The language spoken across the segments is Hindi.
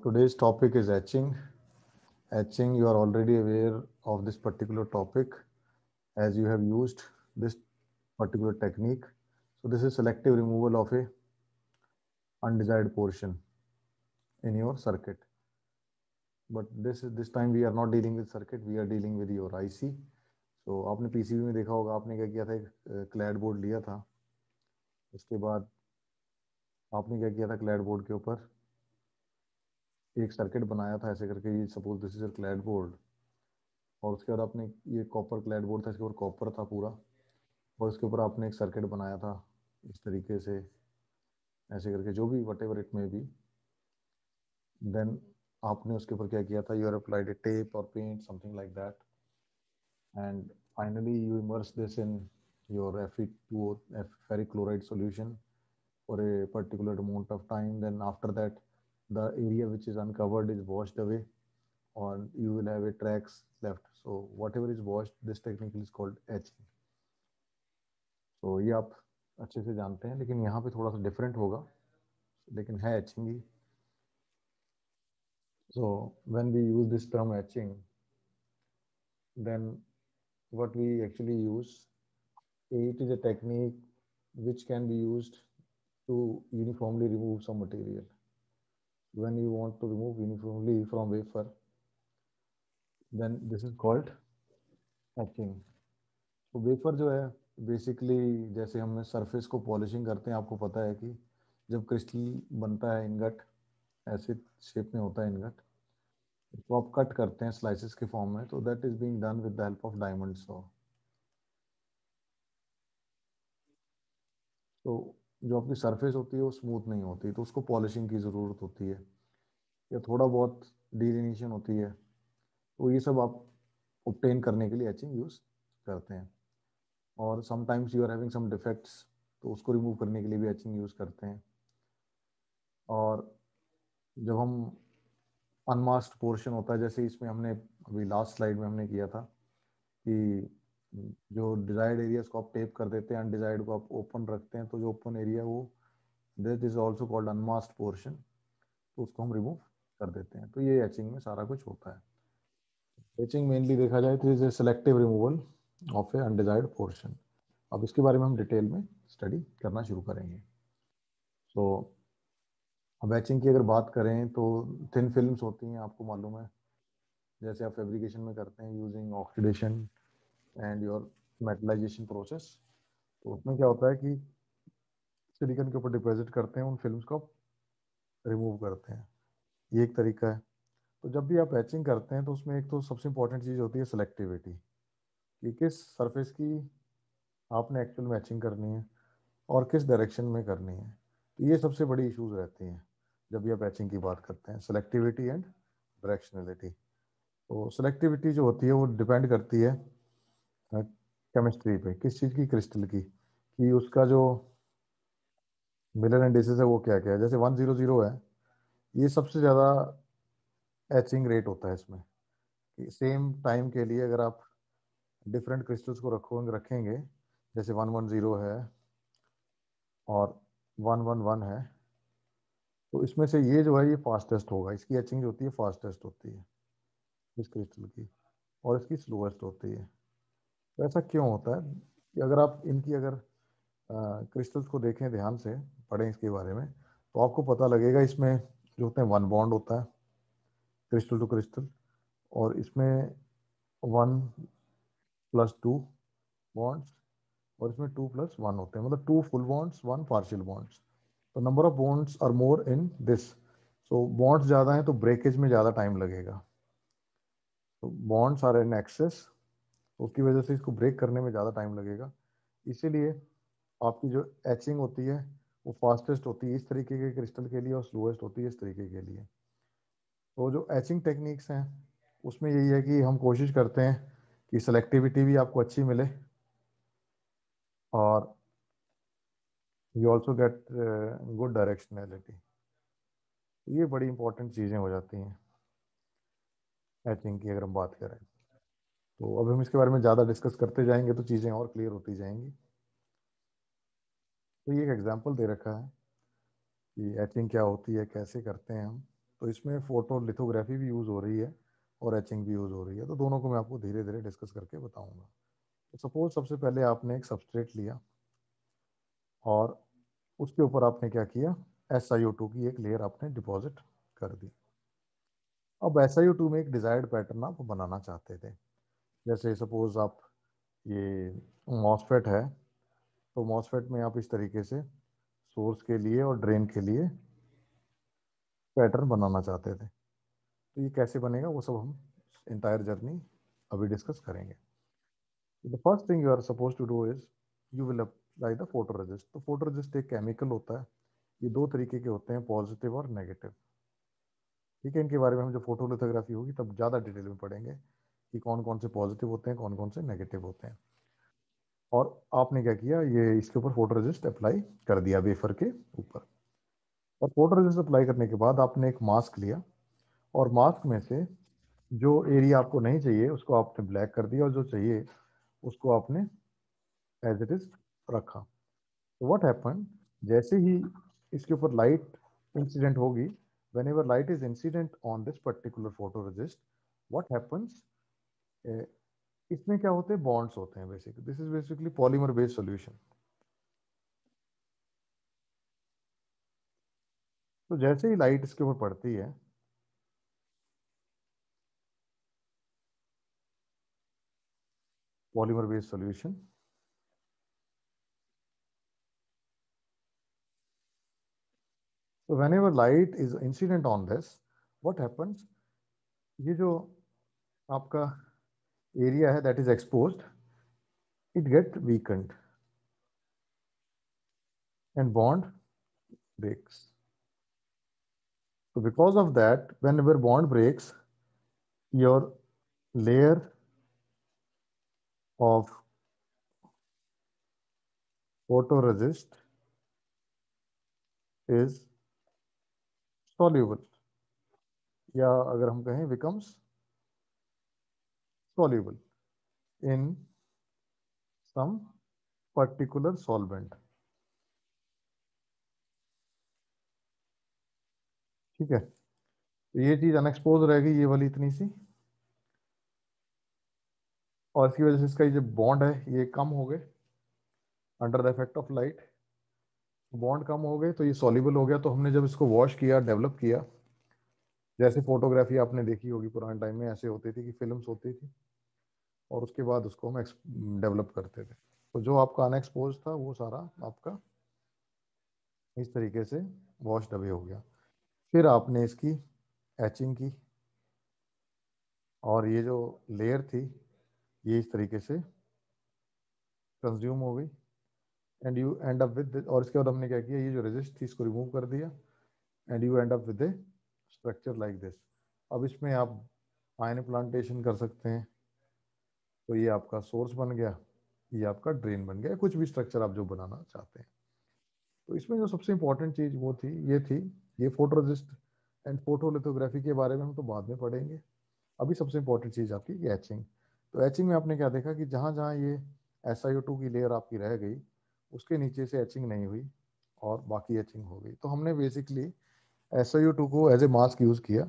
today's topic is etching. Etching, you are already aware of this particular topic as you have used this particular technique. So this is selective removal of a undesired portion in your circuit. But this time we are not dealing with circuit, we are dealing with your IC. So आपने PCB में देखा होगा, आपने क्या किया था, एक क्लैड बोर्ड लिया था, उसके बाद आपने क्या किया था, क्लैड बोर्ड के ऊपर एक सर्किट बनाया था ऐसे करके, ये suppose this is a clad board, और उसके बाद आपने ये कॉपर क्लैड बोर्ड था, इसके ऊपर कॉपर था पूरा, और इसके ऊपर आपने एक सर्किट बनाया था इस तरीके से ऐसे करके, जो भी वट एवर इट में बी। देन आपने उसके ऊपर क्या किया था, you are applied a tape और paint something like that, and finally you immerse this in your Fe2O ferric chloride solution for a particular amount of time. Then after that the area which is uncovered is washed away, or you will have a tracks left. So whatever is washed, this technique is called etching. So ये आप अच्छे से जानते हैं, लेकिन यहाँ पे थोड़ा सा डिफरेंट होगा, लेकिन है etching he. So when we use this term etching, then what we actually use, it is a technique which can be used to uniformly remove some material. When you want to remove uniformly from wafer, then this is called etching. तो वेफर जो है बेसिकली, जैसे हम सरफेस को पॉलिशिंग करते हैं, आपको पता है कि जब क्रिस्टल बनता है, इनगट ऐसे शेप में होता है इनगट, तो आप कट करते हैं स्लाइसेस के फॉर्म में, तो that is being done with the help of diamond saw. तो जो आपकी सरफेस होती है वो स्मूथ नहीं होती, तो उसको पॉलिशिंग की ज़रूरत होती है, या थोड़ा बहुत डिलिनेशन होती है, तो ये सब आप ऑब्टेन करने के लिए एचिंग यूज़ करते हैं. और sometimes you are having some defects, तो उसको रिमूव करने के लिए भी एचिंग यूज़ करते हैं. और जब हम अनमास्क्ड पोर्शन होता है, जैसे इसमें हमने अभी लास्ट स्लाइड में हमने किया था कि जो डिजायर्ड एरियाज को आप टेप कर देते हैं, अनडिजायर्ड को आप ओपन रखते हैं, तो जो ओपन एरिया वो that is also called unmasked portion, तो उसको हम रिमूव कर देते हैं. तो ये एचिंग में सारा कुछ होता है. एचिंग मेनली देखा जाए तो is a selective removal of A undesired portion. अब इसके बारे में हम डिटेल में स्टडी करना शुरू करेंगे. सो अब एचिंग की अगर बात करें तो थिन फिल्म्स होती हैं, आपको मालूम है, जैसे आप फैब्रिकेशन में करते हैं using oxidation and your metallisation process. तो उसमें क्या होता है कि सिलिकॉन के ऊपर डिपॉजिट करते हैं, उन फिल्म्स को रिमूव करते हैं, ये एक तरीका है. तो जब भी आप एचिंग करते हैं तो उसमें एक तो सबसे इंपॉर्टेंट चीज़ होती है सिलेक्टिविटी, कि किस सरफेस की आपने एक्चुअल में एचिंग करनी है और किस डायरेक्शन में करनी है. तो ये सबसे बड़ी इश्यूज रहती हैं जब भी आप एचिंग की बात करते हैं, सिलेक्टिविटी एंड डायरेक्शनलिटी. तो सिलेक्टिविटी जो होती है वो डिपेंड करती है केमिस्ट्री पे, किस चीज़ की, क्रिस्टल की, कि उसका जो मिलर इंडिसेस है वो क्या क्या है. जैसे 100 है, ये सबसे ज़्यादा एचिंग रेट होता है इसमें, कि सेम टाइम के लिए अगर आप डिफरेंट क्रिस्टल्स को रखेंगे, जैसे 110 है और 111 है, तो इसमें से ये जो है ये फास्टेस्ट होगा, इसकी एचिंग जो होती है फास्टेस्ट होती है इस क्रिस्टल की, और इसकी स्लोएस्ट होती है. तो ऐसा क्यों होता है कि अगर आप इनकी अगर क्रिस्टल्स को देखें, ध्यान से पढ़ें इसके बारे में, तो आपको पता लगेगा इसमें जो होते हैं वन बॉन्ड होता है क्रिस्टल टू क्रिस्टल, और इसमें 1+2 बॉन्ड्स, और इसमें 2+1 होते हैं, मतलब 2 फुल बॉन्ड्स 1 पार्शियल बॉन्ड्स. तो number of bonds are more in this. So bonds ज़्यादा हैं तो ब्रेकेज में ज़्यादा टाइम लगेगा. तो बॉन्ड्स आर इन एक्सेस, उसकी वजह से इसको ब्रेक करने में ज़्यादा टाइम लगेगा. इसीलिए आपकी जो एचिंग होती है वो फास्टेस्ट होती है इस तरीके के क्रिस्टल के लिए, और स्लोएस्ट होती है इस तरीके के लिए. तो जो एचिंग टेक्निक्स हैं उसमें यही है कि हम कोशिश करते हैं कि सेलेक्टिविटी भी आपको अच्छी मिले, और you also get good directionality. ये बड़ी इंपॉर्टेंट चीज़ें हो जाती हैं एचिंग की अगर हम बात करें. तो अब हम इसके बारे में ज़्यादा डिस्कस करते जाएंगे तो चीज़ें और क्लियर होती जाएंगी. तो ये एक एग्जांपल दे रखा है कि एचिंग क्या होती है, कैसे करते हैं हम. तो इसमें फोटो लिथोग्राफी भी यूज़ हो रही है और एचिंग भी यूज़ हो रही है, तो दोनों को मैं आपको धीरे धीरे डिस्कस करके बताऊंगा। तो सपोज सबसे पहले आपने एक सबस्ट्रेट लिया और उसके ऊपर आपने क्या किया, SiO2 की एक लेयर आपने डिपॉजिट कर दी। अब SiO2 में एक डिजायर्ड पैटर्न आप बनाना चाहते थे। जैसे सपोज आप ये मॉसफेट है, तो मॉसफेट में आप इस तरीके से सोर्स के लिए और ड्रेन के लिए पैटर्न बनाना चाहते थे। तो ये कैसे बनेगा वो सब हम इंटायर जर्नी अभी डिस्कस करेंगे। The first thing you are suppose to do is you will apply the photoresist. तो फोटोरेजिस्ट एक केमिकल होता है, ये दो तरीके के होते हैं, पॉजिटिव और नेगेटिव। ठीक है, इनके बारे में हम जब फोटोलिथोग्राफी होगी तब ज़्यादा डिटेल में पढ़ेंगे कि कौन कौन से पॉजिटिव होते हैं, कौन कौन से नेगेटिव होते हैं। और आपने क्या किया, ये इसके ऊपर फोटोरेजिस्ट अप्लाई कर दिया वेफर के ऊपर। और फोटोरेजिस्ट अप्लाई करने के बाद आपने एक मास्क लिया और मास्क में से जो एरिया आपको नहीं चाहिए उसको आपने ब्लैक कर दिया और जो चाहिए उसको आपने एज इट इज रखा। तो व्हाट हैपन, जैसे ही इसके ऊपर लाइट इंसिडेंट होगी, whenever light is incident on this particular photoresist, what happens, इसमें क्या होते हैं, बॉन्ड्स होते हैं basically. This is basically polymer based solution. तो जैसे ही लाइट इसके ऊपर पड़ती है, पॉलीमर बेस्ड सॉल्यूशन, तो whenever light is incident on this, what happens, ये जो आपका एरिया है that is exposed, it get weakened and bond breaks. So because of that, whenever bond breaks, your layer of photoresist is soluble, या अगर हम कहें becomes soluble in some particular solvent। ठीक है, तो ये चीज अनएक्सपोज रहेगी, ये वाली इतनी सी, और इसकी वजह से इसका ये जो बॉन्ड है ये कम हो गए under the effect of light. Bond कम हो गए तो ये सॉल्युबल हो गया। तो हमने जब इसको वॉश किया, डेवलप किया, जैसे फोटोग्राफी आपने देखी होगी पुराने टाइम में ऐसे होती थी कि फिल्म्स होती थी और उसके बाद उसको हम डेवलप करते थे। तो जो आपका अनएक्सपोज था वो सारा आपका इस तरीके से वॉश अवे हो गया। फिर आपने इसकी एचिंग की और ये जो लेयर थी ये इस तरीके से कंज्यूम हो गई and you and up with, और इसके बाद हमने क्या किया, ये जो रेजिस्ट थी इसको रिमूव कर दिया and you and up with A structure like this. अब इसमें आप आयन प्लांटेशन कर सकते हैं, तो ये आपका सोर्स बन गया, ये आपका ड्रेन बन गया, कुछ भी स्ट्रक्चर आप जो बनाना चाहते हैं। तो इसमें जो सबसे इंपॉर्टेंट चीज वो थी, ये फोटोरेजिस्ट एंड फोटोलिथोग्राफी के बारे में हम तो बाद में पढ़ेंगे। अभी सबसे इंपॉर्टेंट चीज आपकी एचिंग। तो एचिंग में आपने क्या देखा कि जहाँ जहाँ ये SiO2 की लेयर आपकी रह गई उसके नीचे से एचिंग नहीं हुई और बाकी एचिंग हो गई। तो हमने बेसिकली SiO2 को एज ए मास्क यूज किया,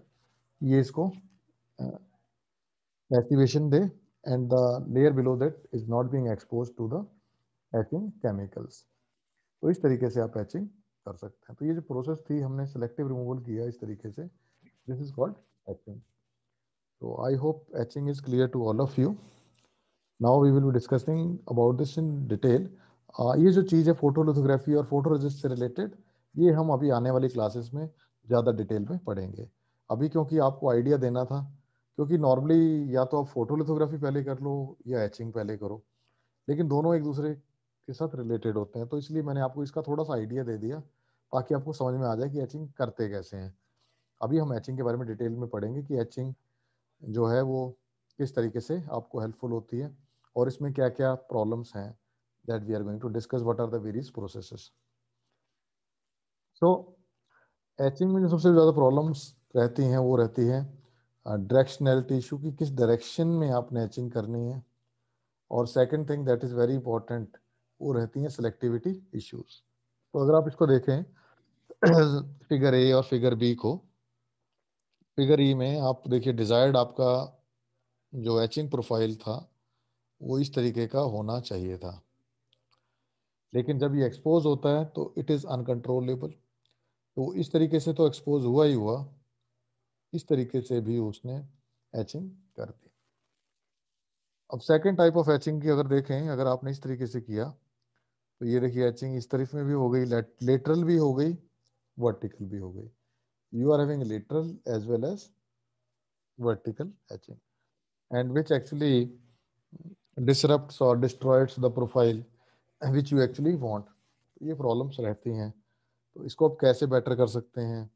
ये इसको एक्टिवेशन दे and the layer below that is not being expose to the etching chemicals. तो इस तरीके से आप एचिंग कर सकते हैं। तो ये जो प्रोसेस थी हमने सिलेक्टिव रिमूवल किया इस तरीके से, दिस इज कॉल्ड एचिंग। तो I hope etching is clear to all of you. Now we will be discussing about this in detail. ये जो चीज़ है फोटोलिथोग्राफी और फोटोरेजिस्ट से रिलेटेड, ये हम अभी आने वाली क्लासेस में ज़्यादा डिटेल में पढ़ेंगे। अभी क्योंकि आपको आइडिया देना था, क्योंकि नॉर्मली या तो आप फोटोलिथोग्राफी पहले कर लो या एचिंग पहले करो, लेकिन दोनों एक दूसरे के साथ रिलेटेड होते हैं, तो इसलिए मैंने आपको इसका थोड़ा सा आइडिया दे दिया ताकि आपको समझ में आ जाए कि एचिंग करते कैसे हैं। अभी हम एचिंग के बारे में डिटेल में पढ़ेंगे कि एचिंग जो है वो किस तरीके से आपको हेल्पफुल होती है और इसमें क्या क्या प्रॉब्लम्स हैं, that we are going to discuss what are the various processes. So etching में जो सबसे ज़्यादा प्रॉब्लम्स रहती हैं वो रहती है डायरेक्शनैलिटी इशू की, किस डायरेक्शन में आपने एचिंग करनी है, और second thing that is very important वो रहती हैं सिलेक्टिविटी इश्यूज। तो अगर आप इसको देखें फिगर ए और फिगर बी को, फिगर ई में आप देखिए डिजायर्ड आपका जो एचिंग प्रोफाइल था वो इस तरीके का होना चाहिए था, लेकिन जब ये एक्सपोज होता है तो इट इज अनकंट्रोलेबल। तो इस तरीके से तो एक्सपोज हुआ ही हुआ, इस तरीके से भी उसने एचिंग कर दी। अब सेकेंड टाइप ऑफ एचिंग की अगर देखें, अगर आपने इस तरीके से किया तो ये देखिए एचिंग इस तरफ में भी हो गई, लेटरल भी हो गई, वर्टिकल भी हो गई। You are having lateral as well as vertical etching, and which actually disrupts or destroys the profile which you actually want। ये प्रॉब्लम्स रहती हैं, तो इसको आप कैसे बेटर कर सकते हैं,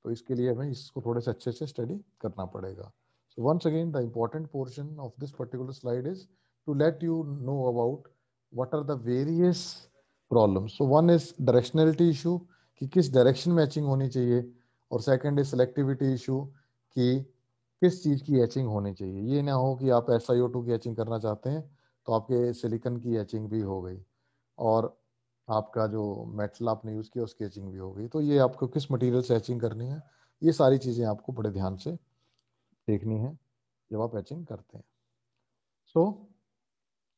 तो इसके लिए हमें इसको थोड़े से अच्छे से स्टडी करना पड़ेगा। So once again the important portion of this particular slide is to let you know about what are the various problems. So one is directionality issue कि किस डायरेक्शन में एचिंग होनी चाहिए, और सेकंड इज सेलेक्टिविटी इशू कि किस चीज़ की एचिंग होनी चाहिए। ये ना हो कि आप SiO2 की एचिंग करना चाहते हैं तो आपके सिलिकन की एचिंग भी हो गई, और आपका जो मेटल आपने यूज़ किया उसकी एचिंग भी हो गई। तो ये आपको किस मटेरियल से एचिंग करनी है, ये सारी चीज़ें आपको बड़े ध्यान से देखनी है जब आप एचिंग करते हैं। सो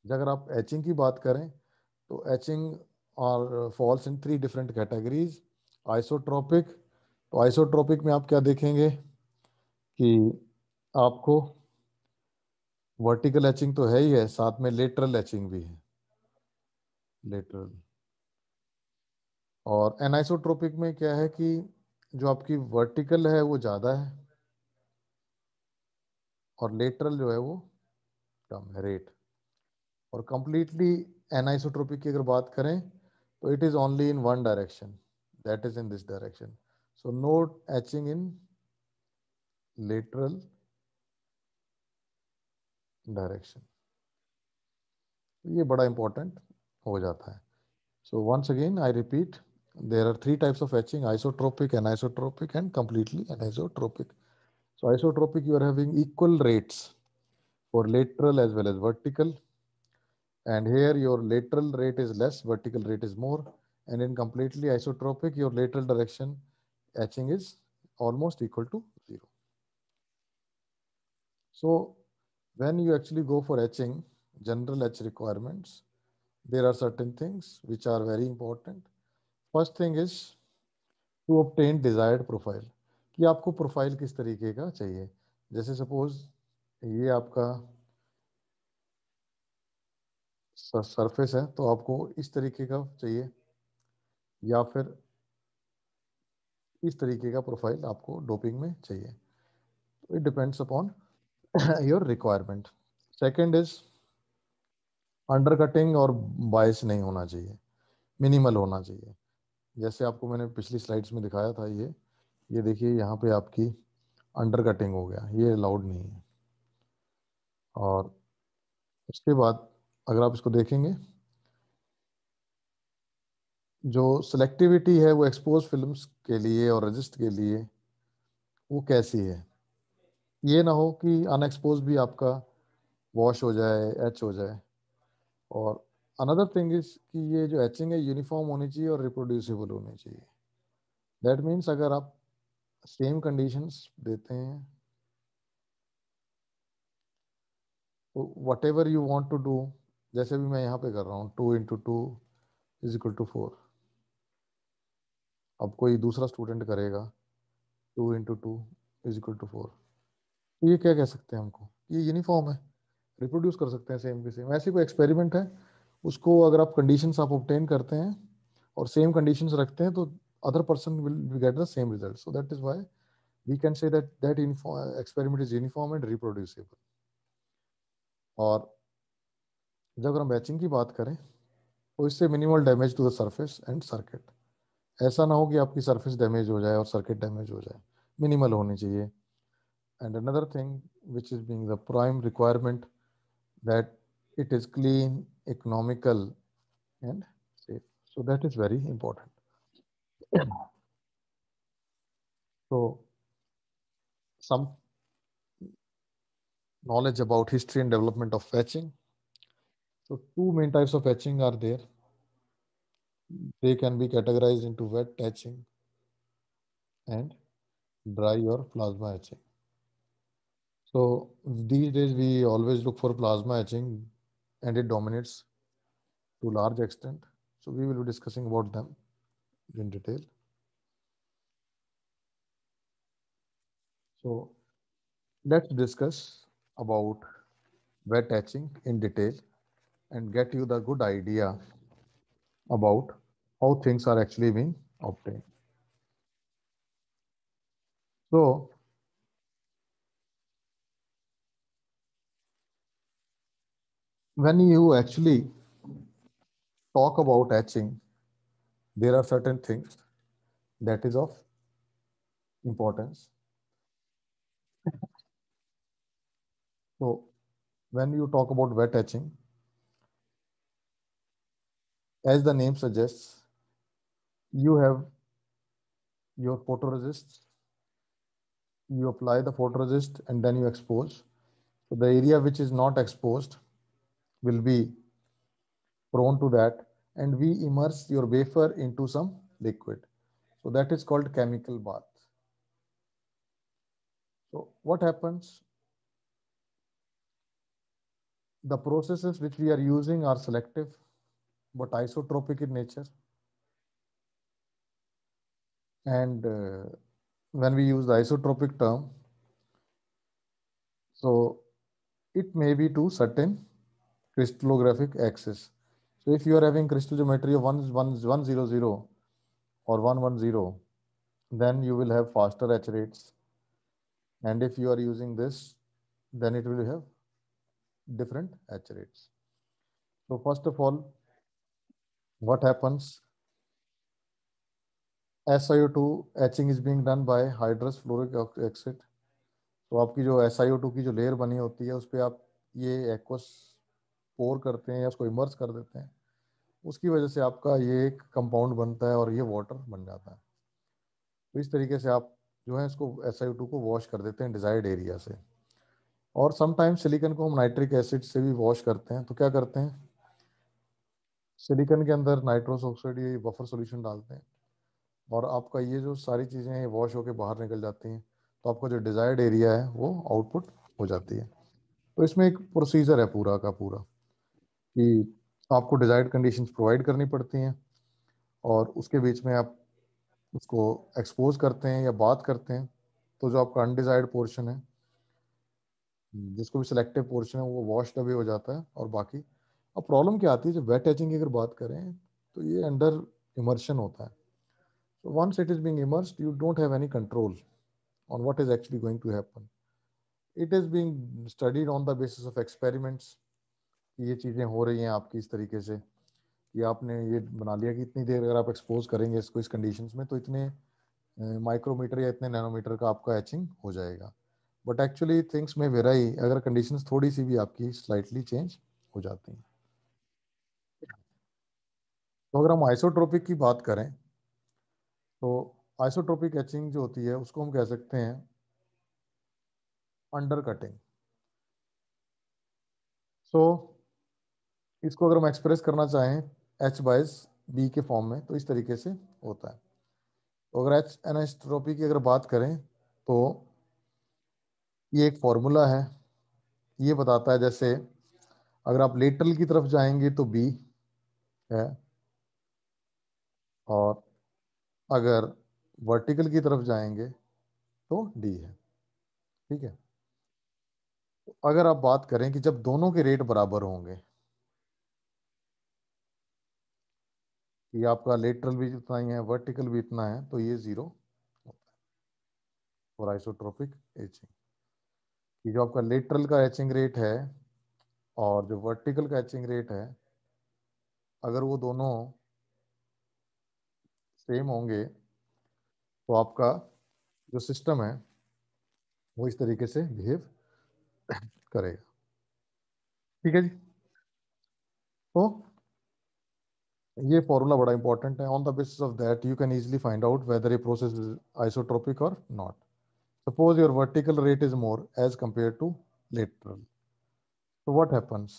अगर आप एचिंग की बात करें तो एचिंग और falls in 3 different categories. Isotropic, तो आइसोट्रोपिक में आप क्या देखेंगे कि आपको वर्टिकल एचिंग तो है ही है, साथ में लेटरल एचिंग भी है, लेटरल। और एनाइसोट्रोपिक में क्या है कि जो आपकी वर्टिकल है वो ज़्यादा है और लेटरल जो है वो कम है रेट। और कंप्लीटली एनाइसोट्रोपिक की अगर बात करें तो it is only in one direction, that is in this direction. So no etching in lateral direction, ये बड़ा इंपॉर्टेंट हो जाता है। So once again I repeat, there are 3 types of etching: isotropic, anisotropic and completely anisotropic. So isotropic, you are having equal rates for lateral as well as vertical, and here your lateral rate is less, vertical rate is more, and in completely isotropic your lateral direction etching is almost equal to 0. So when you actually go for etching general etch requirements, there are certain things which are very important. First thing is to obtain desired profile, कि आपको प्रोफाइल किस तरीके का चाहिए। जैसे सपोज ये आपका सरफेस है तो आपको इस तरीके का चाहिए, या फिर इस तरीके का प्रोफाइल आपको डोपिंग में चाहिए। तो it depends upon your requirement. Second is under cutting और बायस नहीं होना चाहिए, मिनिमल होना चाहिए। जैसे आपको मैंने पिछली स्लाइड्स में दिखाया था, ये देखिए यहाँ पे आपकी अंडर कटिंग हो गया, ये अलाउड नहीं है। और उसके बाद अगर आप इसको देखेंगे, जो सिलेक्टिविटी है वो एक्सपोज फिल्म्स के लिए और रजिस्ट के लिए वो कैसी है, ये ना हो कि अनएक्सपोज भी आपका वॉश हो जाए, एच हो जाए। और अनदर थिंग इज कि ये जो एचिंग है यूनिफॉर्म होनी चाहिए और रिप्रोड्यूसिबल होनी चाहिए। दैट मीन्स अगर आप सेम कंडीशंस देते हैं तो whatever you want to do, जैसे भी मैं यहाँ पे कर रहा हूँ 2 × 2 = 4, अब कोई दूसरा स्टूडेंट करेगा 2 × 2 = 4, तो ये क्या कह सकते हैं हमको, ये यूनिफॉर्म है, रिप्रोड्यूस कर सकते हैं सेम के सेम। ऐसे कोई एक्सपेरिमेंट है, उसको अगर आप कंडीशंस आप ऑब्टेन करते हैं और सेम कंडीशंस रखते हैं तो other person will get the same result. So that is why we can say that that experiment is uniform and reproducible. और जब अगर हम बैचिंग की बात करें तो इससे minimal damage to the surface and circuit. ऐसा ना हो कि आपकी सरफेस डैमेज हो जाए और सर्किट डैमेज हो जाए, मिनिमल होनी चाहिए। And another thing which is being the prime requirement, that it is clean, economical and safe. So that is very important. So some knowledge about history and development of etching. So two main types of etching are there. They can be categorized into wet etching and dry or plasma etching. So these days we always look for plasma etching and it dominates to large extent. So we will be discussing about them in detail. So let's discuss about wet etching in detail and get you the good idea about how things are actually being obtained. So when you actually talk about etching, there are certain things that is of importance. So when you talk about wet etching, as the name suggests, you have your photoresist, you apply the photoresist and then you expose. So the area which is not exposed will be prone to that, and we immerse your wafer into some liquid. So that is called chemical bath. So what happens? The processes which we are using are selective but isotropic in nature. And when we use the isotropic term, so it may be to certain crystallographic axis. So if you are having crystal geometry of 100 or 110, then you will have faster H rates. And if you are using this, then it will have different H rates. So first of all, what happens? SiO2 etching is being done by hydrous fluoric acid. तो आपकी जो SiO2 की जो लेयर बनी होती है उस पर आप ये एक्वस पोर करते हैं या उसको इमर्स कर देते हैं, उसकी वजह से आपका ये एक कंपाउंड बनता है और ये वाटर बन जाता है. तो इस तरीके से आप जो है इसको SiO2 को वॉश कर देते हैं डिजायर्ड एरिया से. और समटाइम्स सिलिकन को हम नाइट्रिक एसिड से भी वॉश करते हैं. तो क्या करते हैं, सिलिकन के अंदर नाइट्रोस ऑक्साइड ये बफर सॉल्यूशन डालते हैं और आपका ये जो सारी चीज़ें हैं वॉश होकर बाहर निकल जाती हैं. तो आपका जो डिजायर्ड एरिया है वो आउटपुट हो जाती है. तो इसमें एक प्रोसीजर है पूरा का पूरा कि आपको डिजायर्ड कंडीशंस प्रोवाइड करनी पड़ती हैं और उसके बीच में आप उसको एक्सपोज करते हैं या बात करते हैं. तो जो आपका अनडिजायर्ड पोर्शन है, जिसको भी सिलेक्टिव पोर्शन है, वो वॉश अवे हो जाता है. और बाकी अब प्रॉब्लम क्या आती है, जब वेट एचिंग की अगर बात करें तो ये अंडर इमर्शन होता है. So once it is being immersed, you don't have any control on what is actually going to happen. It is being studied on the basis of experiments कि ये चीज़ें हो रही हैं आपकी इस तरीके से कि आपने ये बना लिया कि इतनी देर अगर आप एक्सपोज करेंगे इसको इस कंडीशंस में तो इतने माइक्रोमीटर या इतने नैनोमीटर का आपका एचिंग हो जाएगा. बट एक्चुअली थिंग्स में वेराई अगर कंडीशंस थोड़ी सी भी आपकी स्लाइटली चेंज हो जाती हैं. तो अगर हम आइसोट्रोपिक की बात करें तो आइसोट्रोपिक एचिंग जो होती है उसको हम कह सकते हैं अंडर कटिंग. सो इसको अगर हम एक्सप्रेस करना चाहें H/B के फॉर्म में तो इस तरीके से होता है. तो अगर एच एनिस्ट्रोपी की अगर बात करें तो ये एक फॉर्मूला है. ये बताता है जैसे अगर आप लेटरल की तरफ जाएंगे तो B है और अगर वर्टिकल की तरफ जाएंगे तो D है. ठीक है. तो अगर आप बात करें कि जब दोनों के रेट बराबर होंगे कि आपका लेटरल भी इतना ही है वर्टिकल भी इतना है तो ये जीरो होता है फॉर आइसोट्रोपिक एचिंग. कि जो आपका लेटरल का एचिंग रेट है और जो वर्टिकल का एचिंग रेट है अगर वो दोनों सेम होंगे तो आपका जो सिस्टम है वो इस तरीके से बिहेव करेगा. ठीक है जी. तो ये फॉर्मूला बड़ा इंपॉर्टेंट है. On the basis of that you can easily find out whether a process is isotropic और not. Suppose your vertical rate is more as compared to lateral. So what happens?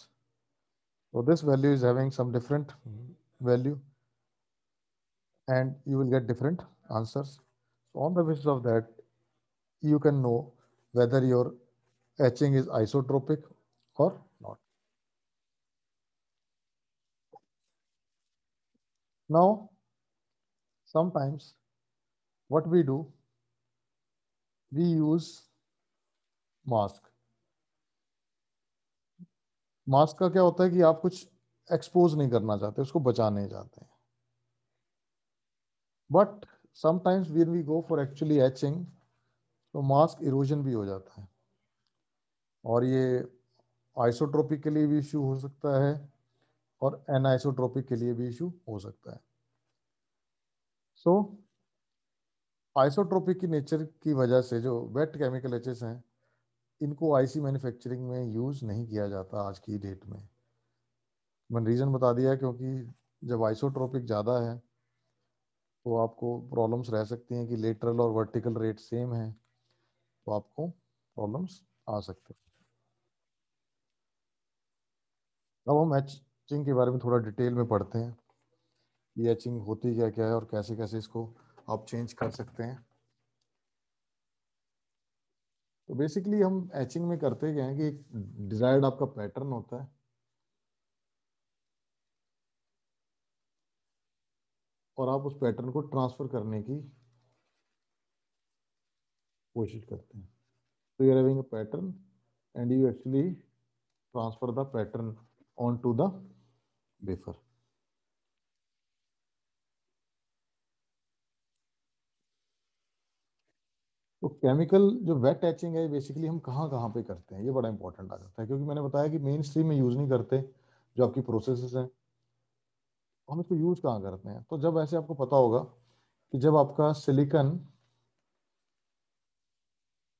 So this value is having some different value and you will get different answers. So on the basis of that, you can know whether your etching is isotropic or not. Now, sometimes what we do, we use mask. Mask का क्या होता है कि आप कुछ एक्सपोज नहीं करना चाहते, उसको बचा नहीं चाहते हैं. But sometimes when we go for actually etching, तो मास्क इरोजन भी हो जाता है, और ये आइसोट्रोपिक के लिए भी इशू हो सकता है और एनआइसोट्रोपिक के लिए भी इशू हो सकता है. सो आइसोट्रोपिक की नेचर की वजह से जो वेट केमिकल एचेस हैं, इनको आईसी मैन्युफैक्चरिंग में यूज़ नहीं किया जाता आज की डेट में. मैंने रीज़न बता दिया, क्योंकि जब आइसोट्रोपिक ज़्यादा है तो आपको प्रॉब्लम्स रह सकती हैं कि लेटरल और वर्टिकल रेट सेम है, तो आपको प्रॉब्लम्स आ सकते हैं. अब हम एचिंग के बारे में थोड़ा डिटेल में पढ़ते हैं. ये एचिंग होती क्या क्या है और कैसे कैसे इसको आप चेंज कर सकते हैं. तो बेसिकली हम एचिंग में करते क्या है कि एक डिजायर्ड आपका पैटर्न होता है, और आप उस पैटर्न को ट्रांसफर करने की कोशिश करते हैं. तो you are having a pattern and you actually transfer the pattern on to the wafer. तो केमिकल जो वेट एचिंग है, बेसिकली हम कहाँ कहाँ पे करते हैं, ये बड़ा इंपॉर्टेंट आ जाता है, क्योंकि मैंने बताया कि मेन स्ट्रीम में यूज़ नहीं करते जो आपकी प्रोसेसेस हैं. हम इसको यूज़ कहाँ करते हैं, तो जब ऐसे आपको पता होगा कि जब आपका सिलिकन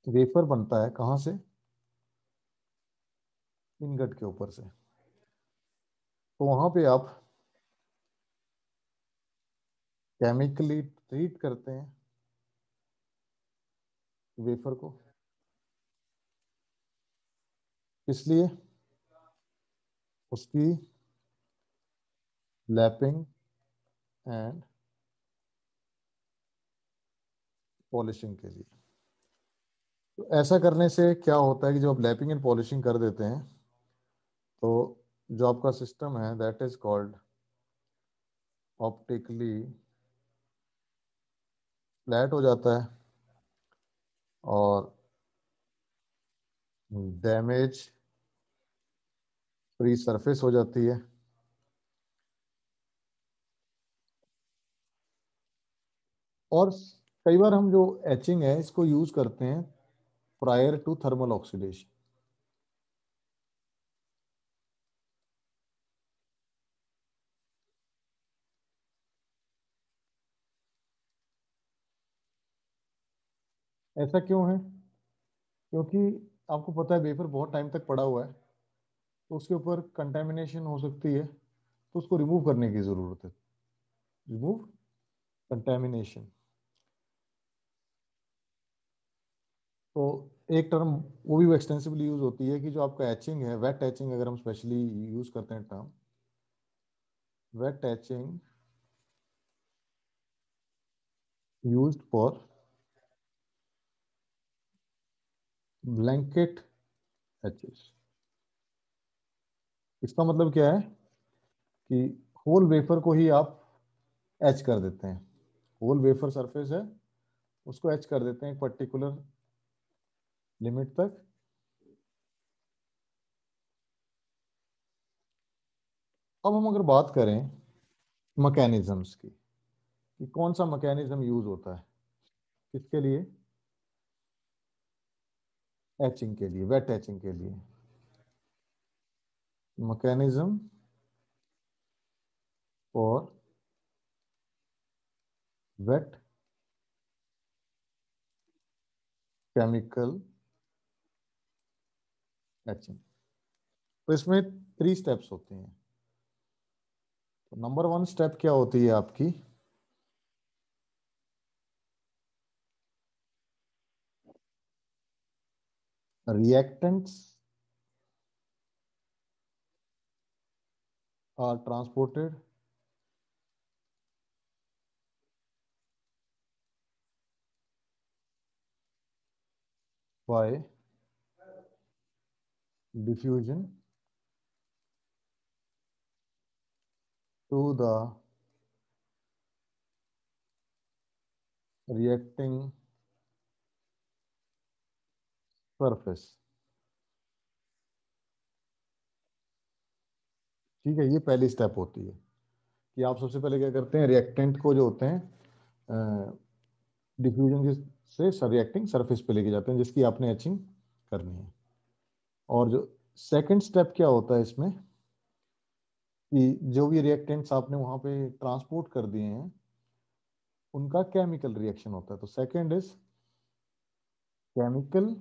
वेफर बनता है, कहाँ से, इनगट के ऊपर से, तो वहाँ पे आप केमिकली ट्रीट करते हैं वेफर को. इसलिए उसकी लैपिंग एंड पॉलिशिंग के लिए. तो ऐसा करने से क्या होता है कि जब आप लैपिंग एंड पॉलिशिंग कर देते हैं, तो जो आपका सिस्टम है that is called optically flat हो जाता है, और डैमेज फ्री सरफेस हो जाती है. और कई बार हम जो एचिंग है इसको यूज करते हैं प्रायर टू थर्मल ऑक्सीडेशन. ऐसा क्यों है, क्योंकि आपको पता है वेफर बहुत टाइम तक पड़ा हुआ है, तो उसके ऊपर कंटेमिनेशन हो सकती है, तो उसको रिमूव करने की ज़रूरत है. Remove contamination. तो एक टर्म वो भी एक्सटेंसिवली यूज होती है कि जो आपका एचिंग है, वेट एचिंग अगर हम स्पेशली यूज करते हैं term, wet etching used for blanket etches. इसका मतलब क्या है कि होल वेफर को ही आप एच कर देते हैं. होल वेफर सरफेस है, उसको एच कर देते हैं एक पर्टिकुलर लिमिट तक. अब हम अगर बात करें मैकेनिज्म्स की, कि कौन सा मैकेनिज्म यूज होता है किसके लिए, एचिंग के लिए, वेट एचिंग के लिए. Mechanism for wait chemical etching. तो इसमें 3 स्टेप्स होते हैं. तो नंबर 1 स्टेप क्या होती है आपकी, reactants are transported by diffusion to the reacting surface। ठीक है, ये पहली स्टेप होती है कि आप सबसे पहले क्या करते हैं, रिएक्टेंट को जो होते हैं डिफ्यूजन से रिएक्टिंग सरफेस पे लेके जाते हैं जिसकी आपने एचिंग करनी है। और जो सेकंड स्टेप क्या होता है इसमें कि जो भी रिएक्टेंट्स आपने वहां पे ट्रांसपोर्ट कर दिए हैं उनका केमिकल रिएक्शन होता है। तो सेकंड इज केमिकल